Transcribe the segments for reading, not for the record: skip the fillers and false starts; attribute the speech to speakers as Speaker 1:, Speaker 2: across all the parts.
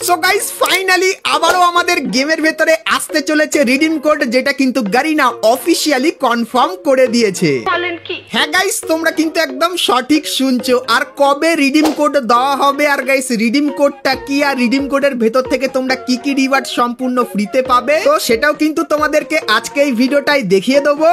Speaker 1: So guys finally আবারও আমাদের গেমের ভেতরে আসতে চলেছে রিডিম কোড, যেটা কিন্তু গারিনা অফিশিয়ালি কনফার্ম করে দিয়েছে। হ্যাঁ গাইস, তোমরা কিন্তু একদম সঠিক শুনছো। আর কবে রিডিম কোড দেওয়া হবে, আর গাইস রিডিম কোডটা কি, আর রিডিম কোডের ভেতর থেকে তোমরা কি কি রিওয়ার্ড সম্পূর্ণ ফ্রিতে পাবে, তো সেটাও কিন্তু তোমাদেরকে আজকে এই ভিডিওটাই দেখিয়ে দেবো।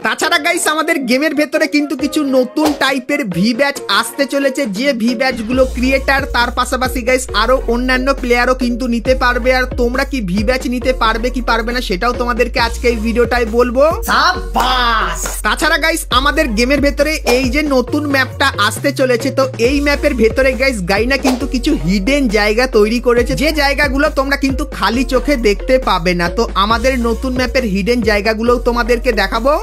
Speaker 1: তাছাড়া গাইস আমাদের গেমের ভেতরে কিন্তু কিছু নতুন টাইপের ভি ব্যাচ আসতে চলেছে, যে ভি ব্যাচ গুলো ক্রিয়েটার তার পাশাপাশি গাইস আরো অন্যান্য প্লেয়ারও কিন্তু নিতে পারবে। আর তোমরা কি ভি ব্যাচ নিতে পারবে কি পারবে না সেটাও তোমাদেরকে আজকে এই ভিডিওটাই বলবো। তাছাড়া গাইস আমাদের গেমের ভেতরে এই যে নতুন ম্যাপটা আসতে চলেছে, তো এই ম্যাপের ভেতরে গাইস গাইনা কিন্তু কিছু হিডেন জায়গা তৈরি করেছে, যে জায়গাগুলো তোমরা কিন্তু খালি চোখে দেখতে পাবে না। তো আমাদের নতুন ম্যাপের হিডেন জায়গাগুলোও তোমাদেরকে দেখাবো।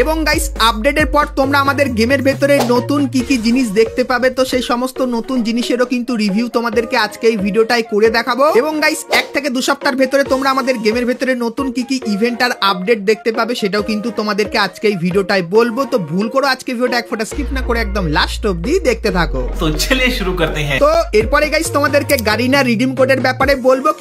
Speaker 1: এবং গাইস আপডেটের পর তোমরা আমাদের গেমের ভেতরে নতুন কি কি জিনিস দেখতে পাবে, তো সেই সমস্ত নতুন জিনিসেরও কিন্তু রিভিউ তোমাদেরকে আজকে এই ভিডিওটাই করে দেখাবো। এবং গাইস 1 থেকে 2 সপ্তাহের ভেতরে তোমরা আমাদের গেমের ভেতরে নতুন কি কি ইভেন্ট আর আপডেট দেখতে পাবে, সেটাও কিন্তু তোমাদেরকে আজকে এই ভিডিওটাই বলবো। তো ভুল করো আজকে ভিডিওটা এক ফোঁটা স্কিপ না করে একদম লাস্ট অবধি দেখতে থাকো।
Speaker 2: তো চলিয়ে শুরু করতে হ্যাঁ।
Speaker 1: তো এরপরে গাইস তোমাদেরকে গারিনা রিডিম কোডের ব্যাপারে বলবো।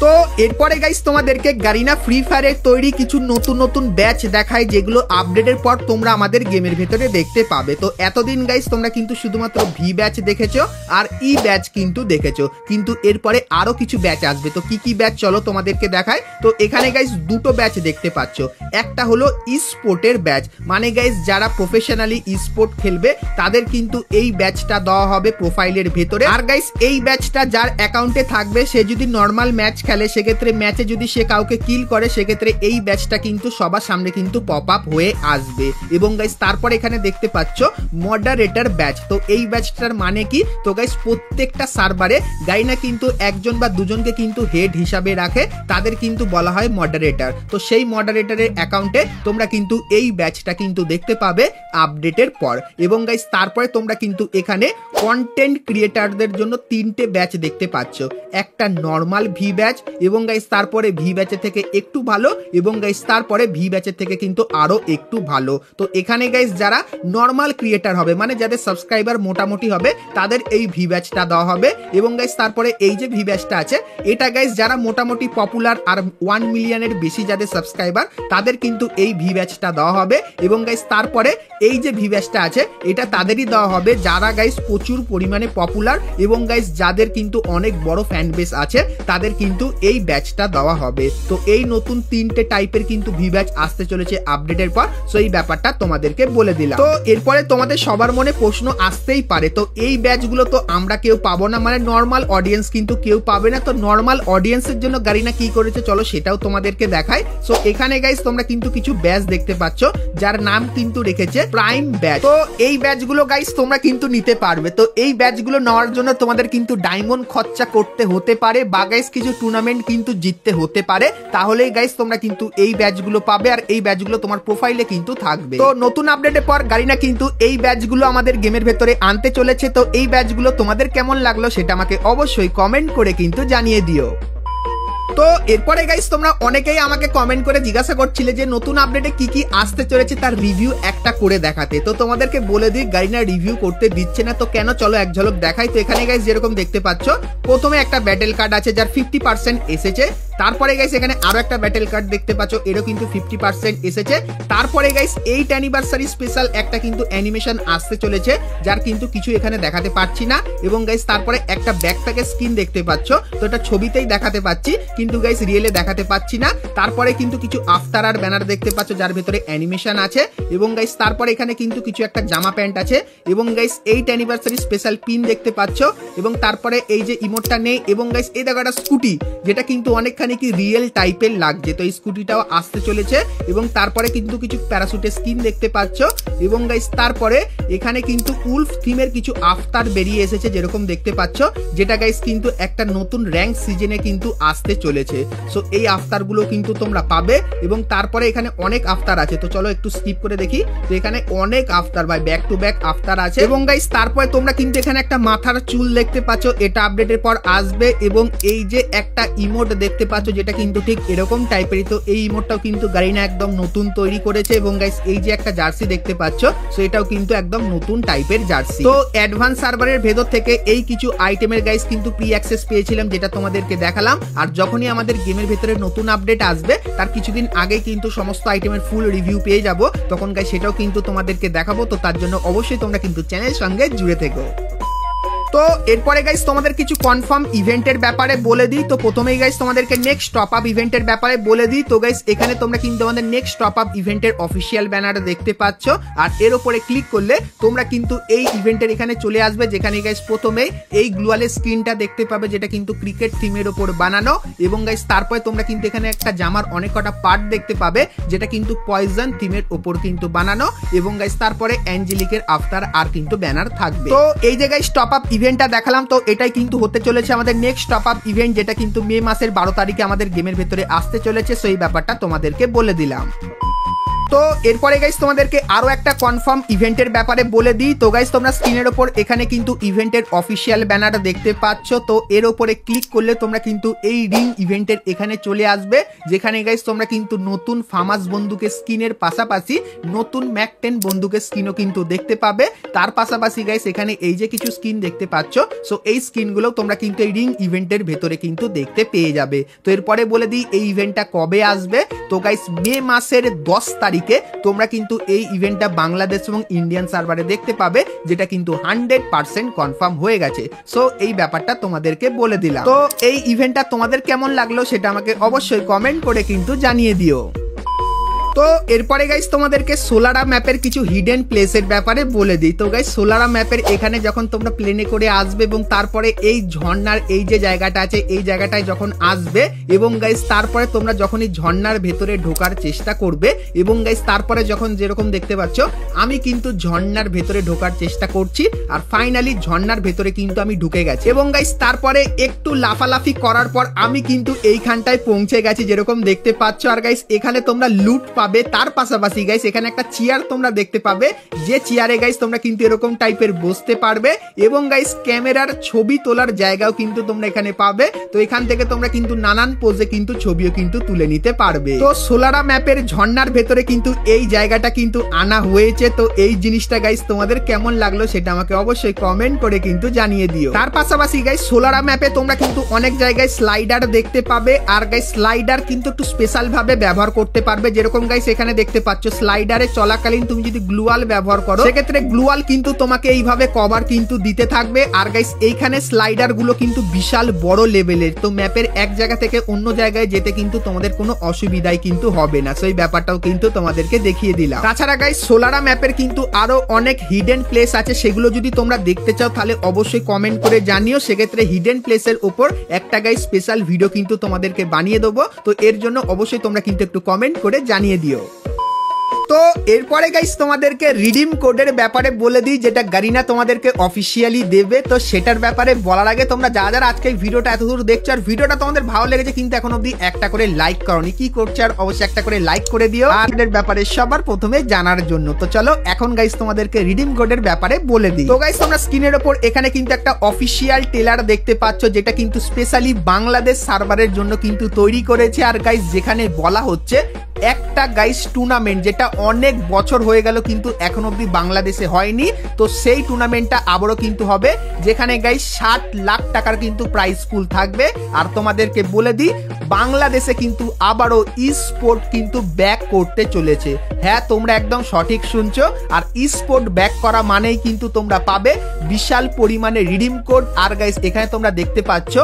Speaker 1: তো এরপরে গাইস তোমাদেরকে গারিনা ফ্রি ফায়ারের তৈরি কিছু নতুন নতুন ব্যাচ দেখায়, যেগুলো আপডেটের পর তোমরা আমাদের গেমের ভেতরে দেখতে পাবে। তো এতদিন গাইস তোমরা কিন্তু শুধুমাত্র ভি ব্যাচ দেখেছো আর ই ব্যাচ কিন্তু দেখেছো, কিন্তু এরপরে আরো কিছু ব্যাচ আসবে। তো কি কি ব্যাচ চলো তোমাদেরকে দেখায়। তো এখানে গাইস দুটো ব্যাচ দেখতে পাচ্ছ, একটা হলো ই স্পোর্টের ব্যাচ, মানে গাইস যারা প্রফেশনালি ই স্পোর্ট খেলবে তাদের কিন্তু এই ব্যাচটা দেওয়া হবে প্রোফাইলের ভেতরে। আর গাইস এই ব্যাচটা যার অ্যাকাউন্টে থাকবে, সে যদি নর্মাল ম্যাচ খেলে, সেক্ষেত্রে ম্যাচে যদি সে কাউকে কিল করে, সেক্ষেত্রে এই ব্যাচটা কিন্তু সবার সামনে কিন্তু পপ আপ হয়ে আসবে। এবং গাইস তারপর এখানে দেখতে পাচ্ছ মডারেটর ব্যাচ। তো এই ব্যাচটার মানে কি, তো গাইস প্রত্যেকটা সার্ভারে গাইনা কিন্তু একজন বা দুজনকে কিন্তু হেড হিসাবে রাখে, তাদের কিন্তু বলা হয় মডারেটর। তো সেই মডারেটরের অ্যাকাউন্টে তোমরা কিন্তু এই ব্যাচটা কিন্তু দেখতে পাবে আপডেটের পর। এবং গাইস তারপরে তোমরা কিন্তু এখানে কন্টেন্ট ক্রিয়েটারদের জন্য 3টে ব্যাচ দেখতে পাচ্ছ, একটা নর্মাল ভি ব্যাচ, এবং গাইস তারপরে ভি ব্যাচের থেকে একটু ভালো, এবং গাইস তারপরে ভি ব্যাচের থেকে কিন্তু আরো একটু ভালো। তো এখানে গাইস যারা নর্মাল ক্রিয়েটার হবে, মানে যাদের সাবস্ক্রাইবার মোটামুটি হবে, তাদের এই ভি ব্যাচটা দেওয়া হবে। এবং গাইস তারপরে এই যে ভি ব্যাচটা আছে, এটা গাইস যারা মোটামুটি পপুলার আর 1 মিলিয়নের বেশি যাদের সাবস্ক্রাইবার, তাদের কিন্তু এই ভি ব্যাচটা দেওয়া হবে। এবং গাইস তারপরে এই যে ভি ব্যাচটা আছে, এটা তাদেরই দেওয়া হবে যারা গাইস প্রচুর পরিমাণে পপুলার, এবং গাইস যাদের কিন্তু অনেক বড় ফ্যান বেস আছে, তাদের কিন্তু এই ব্যাচটা দেওয়া হবে। তো এই নতুন 3টে টাইপের কিন্তু ভি ব্যাচ আসতে চলেছে আপডেটের পর, সো এই ব্যাপারটা তোমাদেরকে বলে দিলাম। তো এরপরে তোমাদের সবার মনে প্রশ্ন আসতেই পারে, তো এই ব্যাচগুলো তো আমরা কেউ পাবো না, মানে নর্মাল অডিয়েন্স কিন্তু কেউ পাবে না। তো নর্মাল অডিয়েন্সের জন্য গারিনা কি করেছে চলো সেটাও তোমাদেরকে দেখাই। সো এখানে গাইস তোমরা কিন্তু কিছু ব্যাচ দেখতে পাচ্ছ, যার নাম কিন্তু রেখেছে প্রাইম ব্যাচ। তো এই ব্যাচগুলো গাইস তোমরা কিন্তু নিতে পারবে। তো এই ব্যাচগুলো নেওয়ার জন্য তোমাদের কিন্তু ডায়মন্ড খরচা করতে হতে পারে, বা গাইস কিছু টুর্নামেন্ট কিন্তু জিততে হতে পারে, তাহলেই গাইস তোমরা কিন্তু এই ব্যাচগুলো পাবে, আর এই ব্যাচগুলো তোমার প্রোফাইলে কিন্তু থাকবে। তো নতুন আপডেটের পর গারিনা কিন্তু এই ব্যাচগুলো আমাদের গেমের ভেতরে আনতে চলেছে। তো এই ব্যাচগুলো তোমাদের কেমন লাগলো সেটা আমাকে অবশ্যই কমেন্ট করে কিন্তু জানিয়ে দিও। তো এরপরে গাইস তোমরা অনেকেই আমাকে কমেন্ট করে জিজ্ঞাসা করছিলে যে নতুন আপডেটে কি কি আসতে চলেছে তার রিভিউ একটা করে দেখাতে। তো তোমাদেরকে বলে দিই গারিনা রিভিউ করতে দিচ্ছে না, তো কেন চলো এক ঝলক দেখাই। তো এখানে গাইস যেরকম দেখতে পাচ্ছ, প্রথমে একটা ব্যাটেল কার্ড আছে যার 50% এসেছে। তারপরে গাইস এখানে আরো একটা ব্যাটেল কার্ড দেখতে পাচ্ছ, এরও কিন্তু 50% এসেছে। তারপরে গাইস 8 অ্যানিভার্সারি স্পেশাল একটা কিন্তু অ্যানিমেশন আসতে চলেছে, যার কিন্তু কিছু এখানে দেখাতে পাচ্ছি না। এবং গাইস তারপরে একটা ব্যাকপ্যাকের স্কিন দেখতে পাচ্ছ, তো এটা ছবিতেই দেখাতে পাচ্ছি, কিন্তু গাইস রিয়েলে দেখাতে পাচ্ছি না। তারপরে কিন্তু কিছু আফটার আর ব্যানার দেখতে পাচ্ছ, যার ভেতরে অ্যানিমেশন আছে। এবং গাইস তারপরে এখানে কিন্তু কিছু একটা জামা প্যান্ট আছে। এবং গাইস 8 অ্যানিভার্সারি স্পেশাল পিন দেখতে পাচ্ছ। এবং তারপরে এই যে ইমোটটা নেই। এবং গাইস এই দেখো একটা স্কুটি, যেটা কিন্তু অনেকখানি কি রিয়েল টাইপের লাগছে, তো এই স্কুটিটাও আসতে চলেছে। এবং তারপরে কিন্তু কিছু প্যারাশুটের স্কিন দেখতে পাচ্ছ। এবং গাইস তারপরে এখানে কিন্তু উলফ থিমের কিছু আফতার বেরিয়ে এসেছে, যেরকম দেখতে পাচ্ছ, যেটা গাইস কিন্তু একটা নতুন র্যাঙ্ক সিজনে কিন্তু আসতে চলেছে। সো এই আফতার গুলো কিন্তু তোমরা পাবে। এবং তারপরে এখানে অনেক আফতার আছে, তো চলো একটু স্কিপ করে দেখি। তো এখানে অনেক আফতার ভাই, ব্যাক টু ব্যাক আফতার আছে। এবং গাইস তারপরে তোমরা কিন্তু এখানে একটা মাথার চুল দেখতে পাচ্ছ, এটা আপডেটের পর আসবে। এবং এই যে একটা ইমোট দেখতে পাচ্ছ, যেটা কিন্তু ঠিক এরকম টাইপেরই। তো এই ইমোটটাও কিন্তু গারিনা একদম নতুন তৈরি করেছে। এবং গাইস এই যে একটা জার্সি দেখতে পাচ্ছ, সো এটাও কিন্তু একদম নতুন টাইপের জার্সি। তো অ্যাডভান্স সার্ভারের ভেতর থেকে এই কিছু আইটেমের গাইস কিন্তু প্রি অ্যাক্সেস পেয়েছিলাম, যেটা তোমাদেরকে দেখালাম। আর যখনই আমাদের গেমের ভেতরে নতুন আপডেট আসবে তার কিছুদিন আগে কিন্তু সমস্ত আইটেমের ফুল রিভিউ পেয়ে যাব, তখন গাইস সেটাও কিন্তু তোমাদেরকে দেখাবো। তো তার জন্য অবশ্যই তোমরা কিন্তু চ্যানেলের সঙ্গে জুড়ে থেকো। তো এরপরে গাইস তোমাদের কিছু কনফার্ম ইভেন্টের ব্যাপারে বলে দিই। তো প্রথমেই গাইস তোমাদেরকে নেক্সট টপ আপ ইভেন্টের ব্যাপারে বলে দিই। তো গাইস এখানে তোমরা কিন্তু আমাদের নেক্সট টপ আপ ইভেন্টের অফিসিয়াল ব্যানার দেখতে পাচ্ছ, আর এর উপরে ক্লিক করলে তোমরা কিন্তু এই ইভেন্টের এখানে চলে আসবে, যেখানে গাইস প্রথমেই এই গ্লুয়ালের স্ক্রিনটা দেখতে পাবে, যেটা কিন্তু ক্রিকেট থিমের উপর বানানো। এবং গাইস তারপরে তোমরা কিন্তু এখানে একটা জামার অনেক কটা পার্ট দেখতে পাবে, যেটা কিন্তু পয়জন থিমের উপর কিন্তু বানানো। এবং গাইস তারপরে অ্যাঞ্জেলিকের আফটার আর কিন্তু ব্যানার থাকবে। তো এই যে গাইস টপ আপ ইভেন্টটা দেখালাম, তো এটাই কিন্তু হতে চলেছে আমাদের নেক্সট টপ আপ ইভেন্ট, যেটা কিন্তু মে মাসের 12 তারিখে আমাদের গেমের ভেতরে আসতে চলেছে। সেই ব্যাপারটা তোমাদেরকে বলে দিলাম। তো এরপরে গাইস তোমাদেরকে আরো একটা কনফার্ম ইভেন্টের ব্যাপারে বলে দিই। তো গাইস তোমরা স্ক্রিনের ওপর এখানে কিন্তু ইভেন্টের অফিসিয়াল ব্যানার দেখতে পাচ্ছ। তো এর উপরে ক্লিক করলে তোমরা কিন্তু এই রিং ইভেন্টের এখানে চলে আসবে, যেখানে গাইস তোমরা কিন্তু নতুন ফামাস বন্দুকের স্কিনের পাশাপাশি নতুন ম্যাক 10 বন্দুকের স্কিনও কিন্তু দেখতে পাবে। তার পাশাপাশি গাইস এখানে এই যে কিছু স্কিন দেখতে পাচ্ছ, সো এই স্কিনগুলো তোমরা কিন্তু এই রিং ইভেন্টের ভেতরে কিন্তু দেখতে পেয়ে যাবে। তো এরপরে বলে দিই এই ইভেন্টটা কবে আসবে। তো গাইস মে মাসের 10 তারিখে তোমরা কিন্তু এই ইভেন্টটা বাংলাদেশ এবং ইন্ডিয়ান সার্ভারে দেখতে পাবে, যেটা কিন্তু 100% কনফার্ম হয়ে গেছে। সো এই ব্যাপারটা তোমাদেরকে বলে দিলাম। তো এই ইভেন্টটা তোমাদের কেমন লাগলো সেটা আমাকে অবশ্যই কমেন্ট করে কিন্তু জানিয়ে দিও। তো এরপরে গাইস তোমাদেরকে সোলারা ম্যাপের কিছু হিডেন প্লেসের ব্যাপারে বলে দিই। তো গাইস সোলারা ম্যাপের এখানে যখন তোমরা প্লেনে করে আসবে এবং তারপরে এই ঝর্ণার এই যে জায়গাটা আছে, এই জায়গাটায় যখন আসবে এবং গাইস তারপরে তোমরা যখনই ঝর্ণার ভেতরে ঢোকার চেষ্টা করবে এবং গাইস তারপরে যখন যেরকম দেখতে পাচ্ছ আমি কিন্তু ঝর্ণার ভেতরে ঢোকার চেষ্টা করছি, আর ফাইনালি ঝর্ণার ভেতরে কিন্তু আমি ঢুকে গেছি। এবং গাইস তারপরে একটু লাফালাফি করার পর আমি কিন্তু এইখানটায় পৌঁছে গেছি, যেরকম দেখতে পাচ্ছ। আর গাইস এখানে তোমরা লুট পাবে। তার পাশাপাশি গাইস এখানে একটা চেয়ার তোমরা দেখতে পাবে, যে চেয়ারে গাইস তোমরা কিন্তু এরকম টাইপের বসতে পারবে। এবং গাইস ক্যামেরার ছবি তোলার জায়গাও কিন্তু তোমরা এখানে পাবে। তো এখান থেকে তোমরা কিন্তু নানান পোজে কিন্তু ছবিও কিন্তু তুলে নিতে পারবে। তো সোলারা ম্যাপের ঝর্ণার ভেতরে কিন্তু এই জায়গাটা কিন্তু আনা হয়েছে। তো এই জিনিসটা গাইস তোমাদের কেমন লাগলো সেটা আমাকে অবশ্যই কমেন্ট করে কিন্তু জানিয়ে দিও। তার পাশাপাশি গাইস সোলারা ম্যাপে তোমরা কিন্তু অনেক জায়গায় স্লাইডার দেখতে পাবে, আর গাইস স্লাইডার কিন্তু একটু স্পেশাল ভাবে ব্যবহার করতে পারবে। যেরকম গাইস এখানে দেখতে পাচ্ছ স্লাইডারে চলাকালীন তুমি যদি গ্লুয়াল ব্যবহার করো, সেক্ষেত্রে গ্লুয়াল কিন্তু তোমাকে এইভাবে কভার কিন্তু দিতে থাকবে। আর গাইস এইখানে স্লাইডার গুলো কিন্তু বিশাল বড় লেভেলের, তো ম্যাপের এক জায়গা থেকে অন্য জায়গায় যেতে কিন্তু তোমাদের কোনো অসুবিধাই কিন্তু হবে না। সেই ব্যাপারটাও কিন্তু তোমাদেরকে দেখিয়ে দিলাম। তাছাড়া গাইস সোলারা ম্যাপের কিন্তু আরো অনেক হিডেন প্লেস আছে, সেগুলো যদি তোমরা দেখতে চাও তাহলে অবশ্যই কমেন্ট করে জানিও। সেক্ষেত্রে হিডেন প্লেসের উপর একটা গাইস স্পেশাল ভিডিও কিন্তু তোমাদেরকে বানিয়ে দেবো। তো এর জন্য অবশ্যই তোমরা কিন্তু একটু কমেন্ট করে জানিয়ে দিও। তো এরপরে গাইস তোমাদেরকে রিডিম কোডের ব্যাপারে বলে দিই, যেটা গারিনা তোমাদেরকে অফিসিয়ালি দেবে। তো সেটার ব্যাপারে বলার আগে তোমরা যারা আজকে ভিডিওটা এতদূর দেখছো আর ভিডিওটা তোমাদের ভালো লেগেছে কিন্তু এখন অবধি একটা করে লাইক করোনি, কি করছো? আর অবশ্যই একটা করে লাইক করে দিও আর এর ব্যাপারে সবার প্রথমে জানার জন্য। তো চলো এখন গাইস তোমাদেরকে রিডিম কোডের ব্যাপারে বলে দিই। তো গাইস তোমরা স্ক্রিনের উপর এখানে কিন্তু একটা অফিসিয়াল ট্রেলার দেখতে পাচ্ছ, যেটা কিন্তু স্পেশালি বাংলাদেশ সার্ভারের জন্য কিন্তু তৈরি করেছে। আর গাইস যেখানে বলা হচ্ছে একটা গাইস টুর্নামেন্ট, যেটা অনেক বছর হয়ে গেল কিন্তু এখন অবধি বাংলাদেশে হয়নি, তো সেই টুর্নামেন্টটা আবারও কিন্তু হবে, যেখানে গাইস 60 লাখ টাকার কিন্তু প্রাইজ পুল থাকবে। আর তোমাদেরকে বলে দিই বাংলাদেশে কিন্তু আবারও ই স্পোর্ট কিন্তু ব্যাক করতে চলেছে। হ্যাঁ তোমরা একদম সঠিক শুনছো, আর ই স্পোর্ট ব্যাক করা মানেই কিন্তু তোমরা পাবে বিশাল পরিমাণে রিডিম কোড। আর গাইস এখানে তোমরা দেখতে পাচ্ছ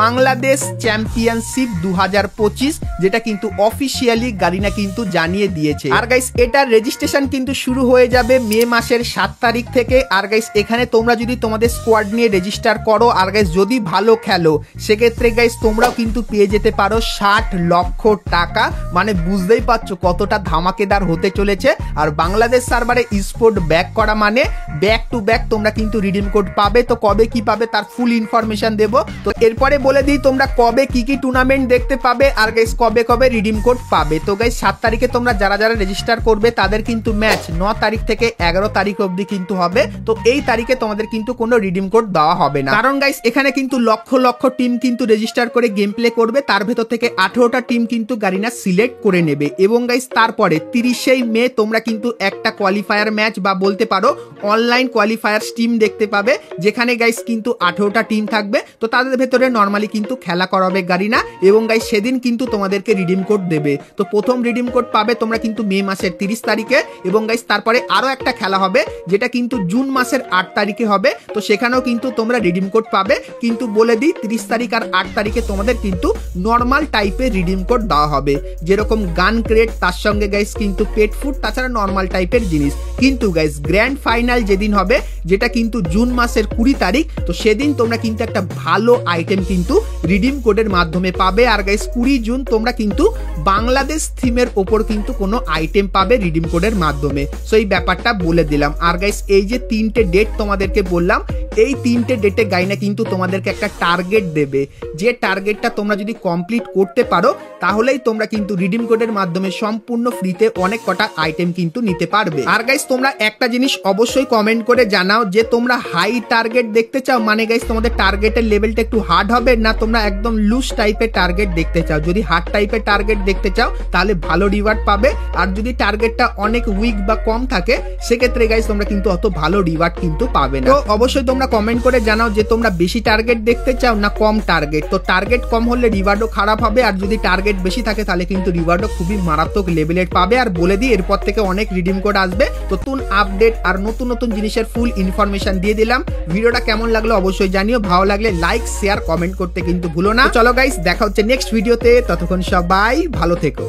Speaker 1: বাংলাদেশ চ্যাম্পিয়নশিপ 2025, যেটা কিন্তু অফিসিয়ালি গারিনা কিন্তু জানিয়ে দিয়েছে। আর গাইস এটার রেজিস্ট্রেশন কিন্তু শুরু হয়ে যাবে মে মাসের 7 তারিখ থেকে। আর গাইস এখানে তোমরা যদি তোমাদের স্কোয়াড নিয়ে রেজিস্টার করো আর গাইস যদি ভালো খেলো, সেক্ষেত্রে গাইস তোমরাও কিন্তু পেয়ে যেতে পারো 60 লক্ষ টাকা। মানে বুঝতেই পারছো কতটা ধামাকেদার হতে চলেছে। আর বাংলাদেশ সার্ভারে স্পোর্ট ব্যাক করা মানে ব্যাক টু ব্যাক তোমরা কিন্তু রিডিম কোড পাবে। তো কবে কি পাবে তার ফুল ইনফরমেশন দেবো। তো এরপরে বলে দিই তোমরা কবে কি কি টুর্নামেন্ট দেখতে পাবে আর গাইস কবে কবে রিডিম কোড পাবে। তো গাইস 7 তারিখে তোমরা যারা যারা রেজিস্টার করবে তাদের কিন্তু ম্যাচ 9 তারিখ থেকে 11 তারিখ অবধি কিন্তু হবে। তো এই তারিখে তোমাদের কিন্তু কোনো রিডিম কোড দেওয়া হবে না, কারণ গাইস এখানে কিন্তু লক্ষ লক্ষ টিম কিন্তু রেজিস্টার করে গেম প্লে করবে, তার ভেতর থেকে 18টা টিম কিন্তু গারিনা সিলেক্ট করে নেবে এবং গাইস তারপরে 30 মে তোমরা কিন্তু একটা কোয়ালিফায়ার ম্যাচ বা বলতে পারো অনলাইন কোয়ালিফায়ার টিম দেখতে পাবে, যেখানে গাইস কিন্তু 18টা টিম থাকবে। তো তাদের ভেতরে নরমালি কিন্তু খেলা করাবে গারিনা এবং গাইস সেদিন কিন্তু তোমাদেরকে রিডিম কোড দেবে। তো প্রথম রিডিম কোড পাবে তোমরা কিন্তু মে মাসের 30 তারিখে এবং গাইস তারপরে আরো একটা খেলা হবে যেটা কিন্তু জুন মাসের 8 তারিখে হবে। তো সেখানেও কিন্তু তোমরা রিডিম কোড পাবে, কিন্তু বলে দিই 30 তারিখ আর 8 তারিখে তোমাদের কিন্তু নর্মাল টাইপের রিডিম কোড দেওয়া হবে, যেরকম গান ক্রেট, তার সঙ্গে গাইস কিন্তু পেট ফুড, তাছাড়া নর্মাল টাইপের জিনিস। কিন্তু গাইস গ্র্যান্ড ফাইনাল যেদিন হবে যেটা কিন্তু জুন মাসের 20 তারিখ, তো সেদিন তোমরা কিন্তু একটা ভালো আইটেম কিন্তু রিডিম কোডের মাধ্যমে পাবে। আর গাইস 20 জুন তোমরা কিন্তু বাংলাদেশ থিমের ওপর কিন্তু কোনো আইটেম পাবে রিডিম কোডের মাধ্যমে। সো এই ব্যাপারটা বলে দিলাম। আর গাইস এই যে 3টে ডেট তোমাদেরকে বললাম, এই 3টে ডেটে গাইনা কিন্তু তোমাদেরকে একটা টার্গেট দেবে, যে টার্গেটটা তোমরা যদি কমপ্লিট করতে পারো তাহলেই তোমরা কিন্তু রিডিম কোডের মাধ্যমে সম্পূর্ণ ফ্রিতে অনেক কটা আইটেম কিন্তু নিতে পারবে। আর গাইস তোমরা একটা জিনিস অবশ্যই কমেন্ট করে জানাও যে তোমরা হাই টার্গেট দেখতে চাও, মানে গাইস তোমাদের টার্গেটের লেভেলটা একটু হার্ড হবে, না তোমরা একদম লুজ টাইপের টার্গেট দেখতে চাও। যদি হার্ড টাইপের টার্গেট দেখতে চাও তাহলে ভালো রিওয়ার্ড পাবে, আর যদি টার্গেটটা অনেক উইক বা কম থাকে সেক্ষেত্রে গাইস তোমরা কিন্তু অত ভালো রিওয়ার্ড কিন্তু পাবে না। তো অবশ্যই তোমরা কমেন্ট করে জানাও যে তোমরা বেশি টার্গেট দেখতে চাও না কম টার্গেট। তো টার্গেট কম হলে রিওয়ার্ডও খারাপ হবে, আর যদি টার্গেট বেশি থাকে তাহলে কিন্তু রিওয়ার্ডও খুবই মারাত্মক লেভেলের পাবে। আর বলে দিই এরপর থেকে অনেক রিডিম কোড আসবে, নতুন আপডেট আর নতুন নতুন জিনিসের ফুল ইনফরমেশন দিয়ে দিলাম। ভিডিওটা কেমন লাগলো অবশ্যই জানিও, ভালো লাগলে লাইক শেয়ার কমেন্ট করতে কিন্তু ভুলো না। চলো গাইস দেখা হচ্ছে নেক্সট ভিডিওতে, ততক্ষণ সবাই ভালো থেকো।